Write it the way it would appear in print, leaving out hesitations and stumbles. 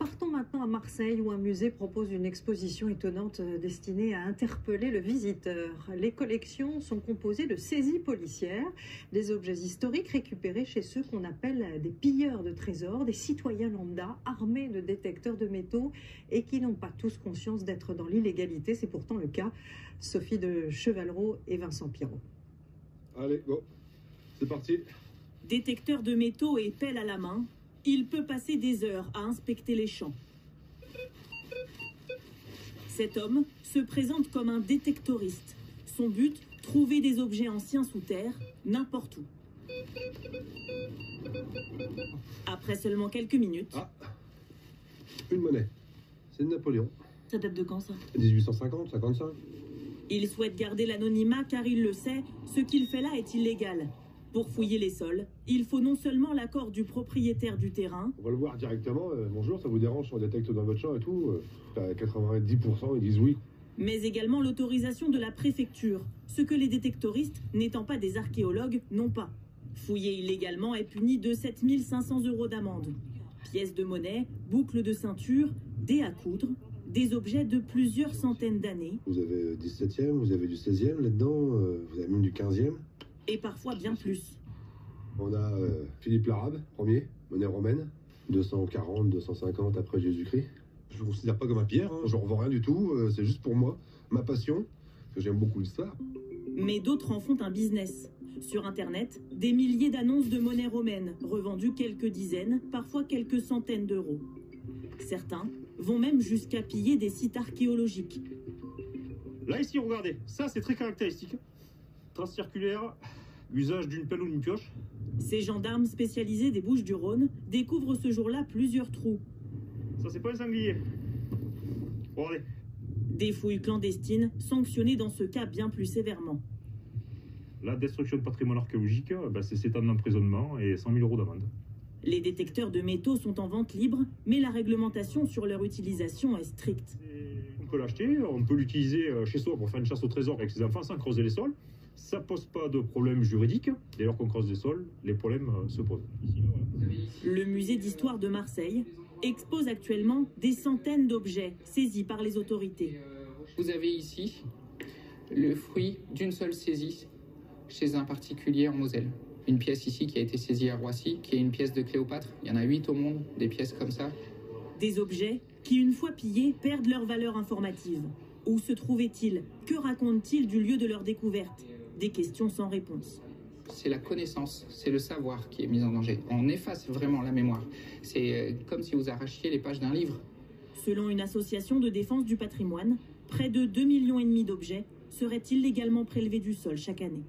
Partons maintenant à Marseille où un musée propose une exposition étonnante destinée à interpeller le visiteur. Les collections sont composées de saisies policières, des objets historiques récupérés chez ceux qu'on appelle des pilleurs de trésors, des citoyens lambda armés de détecteurs de métaux et qui n'ont pas tous conscience d'être dans l'illégalité. C'est pourtant le cas. Sophie de Chevalreau et Vincent Pirot. Allez, go, c'est parti. Détecteur de métaux et pelle à la main, il peut passer des heures à inspecter les champs. Cet homme se présente comme un détectoriste. Son but, trouver des objets anciens sous terre, n'importe où. Après seulement quelques minutes... Ah, une monnaie. C'est de Napoléon. Ça date de quand, ça? 1850, 55. Il souhaite garder l'anonymat car il le sait, ce qu'il fait là est illégal. Pour fouiller les sols, il faut non seulement l'accord du propriétaire du terrain... On va le voir directement. Bonjour, ça vous dérange si on détecte dans votre champ et tout? À 90%, ils disent oui. Mais également l'autorisation de la préfecture, ce que les détectoristes, n'étant pas des archéologues, n'ont pas. Fouiller illégalement est puni de 7 500 € d'amende. Pièces de monnaie, boucles de ceinture, dés à coudre, des objets de plusieurs centaines d'années. Vous avez du 17e, vous avez du 16e là-dedans, vous avez même du 15e. Et parfois bien plus. On a Philippe l'Arabe, premier, monnaie romaine, 240, 250 après Jésus-Christ. Je ne me considère pas comme un pierre, hein. Je ne revends rien du tout, c'est juste pour moi, ma passion, parce que j'aime beaucoup l'histoire. Mais d'autres en font un business. Sur Internet, des milliers d'annonces de monnaie romaine, revendues quelques dizaines, parfois quelques centaines d'euros. Certains vont même jusqu'à piller des sites archéologiques. Là, ici, regardez, ça c'est très caractéristique. Trace circulaire, usage d'une pelle ou d'une pioche. Ces gendarmes spécialisés des Bouches-du-Rhône découvrent ce jour-là plusieurs trous. Ça, c'est pas un sanglier. Regardez. Des fouilles clandestines, sanctionnées dans ce cas bien plus sévèrement. La destruction de patrimoine archéologique, c'est 7 ans d'emprisonnement et 100 000 € d'amende. Les détecteurs de métaux sont en vente libre, mais la réglementation sur leur utilisation est stricte. On peut l'acheter, on peut l'utiliser chez soi pour faire une chasse au trésor avec ses enfants sans creuser les sols. Ça pose pas de problème juridique. Dès lors qu'on creuse des sols, les problèmes se posent. Le musée d'histoire de Marseille expose actuellement des centaines d'objets saisis par les autorités. Vous avez ici le fruit d'une seule saisie chez un particulier en Moselle. Une pièce ici qui a été saisie à Roissy, qui est une pièce de Cléopâtre. Il y en a 8 au monde, des pièces comme ça. Des objets qui, une fois pillés, perdent leur valeur informative. Où se trouvaient-ils? Que racontent-ils du lieu de leur découverte? Des questions sans réponse. C'est la connaissance, c'est le savoir qui est mis en danger. On efface vraiment la mémoire. C'est comme si vous arrachiez les pages d'un livre. Selon une association de défense du patrimoine, près de 2,5 millions d'objets seraient illégalement prélevés du sol chaque année.